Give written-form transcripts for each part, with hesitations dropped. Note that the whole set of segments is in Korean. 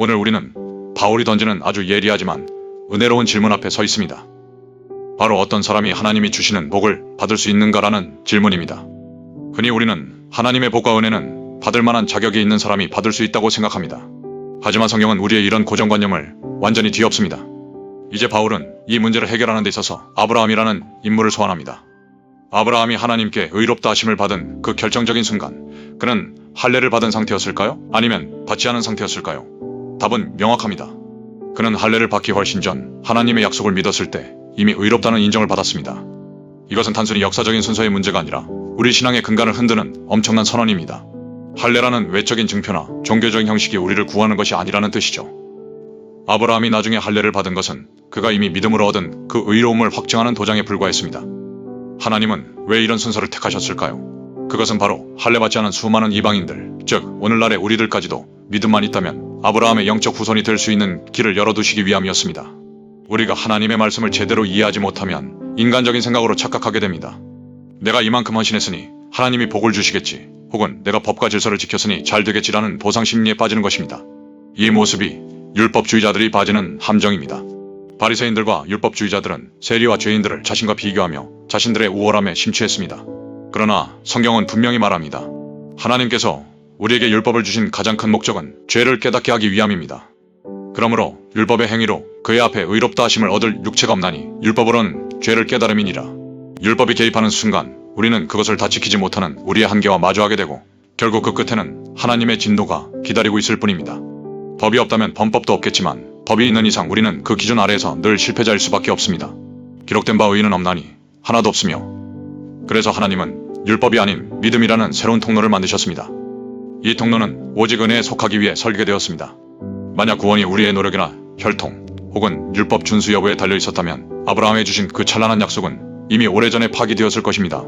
오늘 우리는 바울이 던지는 아주 예리하지만 은혜로운 질문 앞에 서 있습니다. 바로 어떤 사람이 하나님이 주시는 복을 받을 수 있는가라는 질문입니다. 흔히 우리는 하나님의 복과 은혜는 받을 만한 자격이 있는 사람이 받을 수 있다고 생각합니다. 하지만 성경은 우리의 이런 고정관념을 완전히 뒤엎습니다. 이제 바울은 이 문제를 해결하는 데 있어서 아브라함이라는 인물을 소환합니다. 아브라함이 하나님께 의롭다 하심을 받은 그 결정적인 순간, 그는 할례를 받은 상태였을까요? 아니면 받지 않은 상태였을까요? 답은 명확합니다. 그는 할례를 받기 훨씬 전 하나님의 약속을 믿었을 때 이미 의롭다는 인정을 받았습니다. 이것은 단순히 역사적인 순서의 문제가 아니라 우리 신앙의 근간을 흔드는 엄청난 선언입니다. 할례라는 외적인 증표나 종교적인 형식이 우리를 구하는 것이 아니라는 뜻이죠. 아브라함이 나중에 할례를 받은 것은 그가 이미 믿음으로 얻은 그 의로움을 확증하는 도장에 불과했습니다. 하나님은 왜 이런 순서를 택하셨을까요? 그것은 바로 할례 받지 않은 수많은 이방인들, 즉 오늘날의 우리들까지도 믿음만 있다면 아브라함의 영적 후손이 될 수 있는 길을 열어두시기 위함이었습니다. 우리가 하나님의 말씀을 제대로 이해하지 못하면 인간적인 생각으로 착각하게 됩니다. 내가 이만큼 헌신했으니 하나님이 복을 주시겠지, 혹은 내가 법과 질서를 지켰으니 잘 되겠지라는 보상 심리에 빠지는 것입니다. 이 모습이 율법주의자들이 빠지는 함정입니다. 바리새인들과 율법주의자들은 세리와 죄인들을 자신과 비교하며 자신들의 우월함에 심취했습니다. 그러나 성경은 분명히 말합니다. 하나님께서 우리에게 율법을 주신 가장 큰 목적은 죄를 깨닫게 하기 위함입니다. 그러므로 율법의 행위로 그의 앞에 의롭다 하심을 얻을 육체가 없나니 율법으로는 죄를 깨달음이니라. 율법이 개입하는 순간 우리는 그것을 다 지키지 못하는 우리의 한계와 마주하게 되고 결국 그 끝에는 하나님의 진노가 기다리고 있을 뿐입니다. 법이 없다면 범법도 없겠지만 법이 있는 이상 우리는 그 기준 아래에서 늘 실패자일 수밖에 없습니다. 기록된 바 의인은 없나니 하나도 없으며, 그래서 하나님은 율법이 아닌 믿음이라는 새로운 통로를 만드셨습니다. 이 통로는 오직 은혜에 속하기 위해 설계되었습니다. 만약 구원이 우리의 노력이나 혈통 혹은 율법 준수 여부에 달려 있었다면 아브라함에 주신 그 찬란한 약속은 이미 오래전에 파기되었을 것입니다.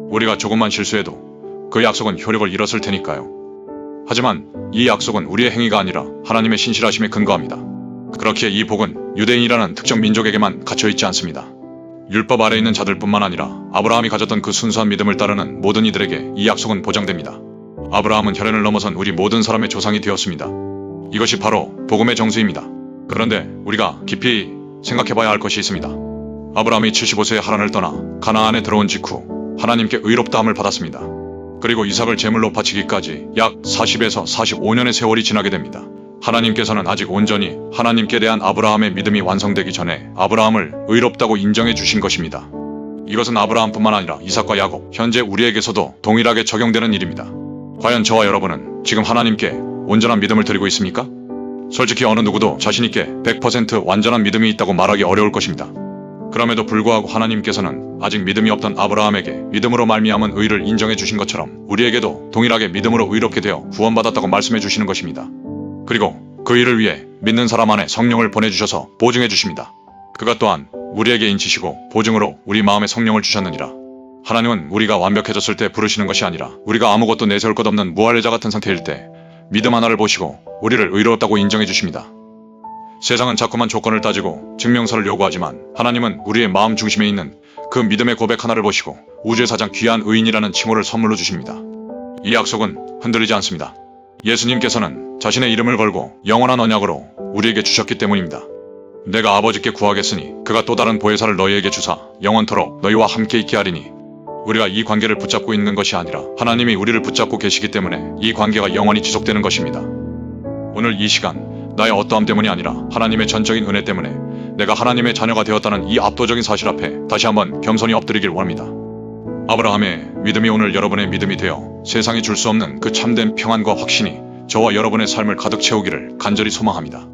우리가 조금만 실수해도 그 약속은 효력을 잃었을 테니까요. 하지만 이 약속은 우리의 행위가 아니라 하나님의 신실하심에 근거합니다. 그렇기에 이 복은 유대인이라는 특정 민족에게만 갇혀있지 않습니다. 율법 아래 있는 자들뿐만 아니라 아브라함이 가졌던 그 순수한 믿음을 따르는 모든 이들에게 이 약속은 보장됩니다. 아브라함은 혈연을 넘어선 우리 모든 사람의 조상이 되었습니다. 이것이 바로 복음의 정수입니다. 그런데 우리가 깊이 생각해봐야 할 것이 있습니다. 아브라함이 75세에 하란을 떠나 가나안에 들어온 직후 하나님께 의롭다함을 받았습니다. 그리고 이삭을 제물로 바치기까지 약 40에서 45년의 세월이 지나게 됩니다. 하나님께서는 아직 온전히 하나님께 대한 아브라함의 믿음이 완성되기 전에 아브라함을 의롭다고 인정해 주신 것입니다. 이것은 아브라함뿐만 아니라 이삭과 야곱, 현재 우리에게서도 동일하게 적용되는 일입니다. 과연 저와 여러분은 지금 하나님께 온전한 믿음을 드리고 있습니까? 솔직히 어느 누구도 자신있게 100% 완전한 믿음이 있다고 말하기 어려울 것입니다. 그럼에도 불구하고 하나님께서는 아직 믿음이 없던 아브라함에게 믿음으로 말미암은 의를 인정해 주신 것처럼 우리에게도 동일하게 믿음으로 의롭게 되어 구원받았다고 말씀해 주시는 것입니다. 그리고 그 일을 위해 믿는 사람 안에 성령을 보내주셔서 보증해 주십니다. 그가 또한 우리에게 인치시고 보증으로 우리 마음에 성령을 주셨느니라. 하나님은 우리가 완벽해졌을 때 부르시는 것이 아니라 우리가 아무것도 내세울 것 없는 무할례자 같은 상태일 때 믿음 하나를 보시고 우리를 의롭다고 인정해 주십니다. 세상은 자꾸만 조건을 따지고 증명서를 요구하지만 하나님은 우리의 마음 중심에 있는 그 믿음의 고백 하나를 보시고 우주의 가장 귀한 의인이라는 칭호를 선물로 주십니다. 이 약속은 흔들리지 않습니다. 예수님께서는 자신의 이름을 걸고 영원한 언약으로 우리에게 주셨기 때문입니다. 내가 아버지께 구하겠으니 그가 또 다른 보혜사를 너희에게 주사 영원토록 너희와 함께 있게 하리니. 우리가 이 관계를 붙잡고 있는 것이 아니라 하나님이 우리를 붙잡고 계시기 때문에 이 관계가 영원히 지속되는 것입니다. 오늘 이 시간 나의 어떠함 때문이 아니라 하나님의 전적인 은혜 때문에 내가 하나님의 자녀가 되었다는 이 압도적인 사실 앞에 다시 한번 겸손히 엎드리길 원합니다. 아브라함의 믿음이 오늘 여러분의 믿음이 되어 세상이 줄 수 없는 그 참된 평안과 확신이 저와 여러분의 삶을 가득 채우기를 간절히 소망합니다.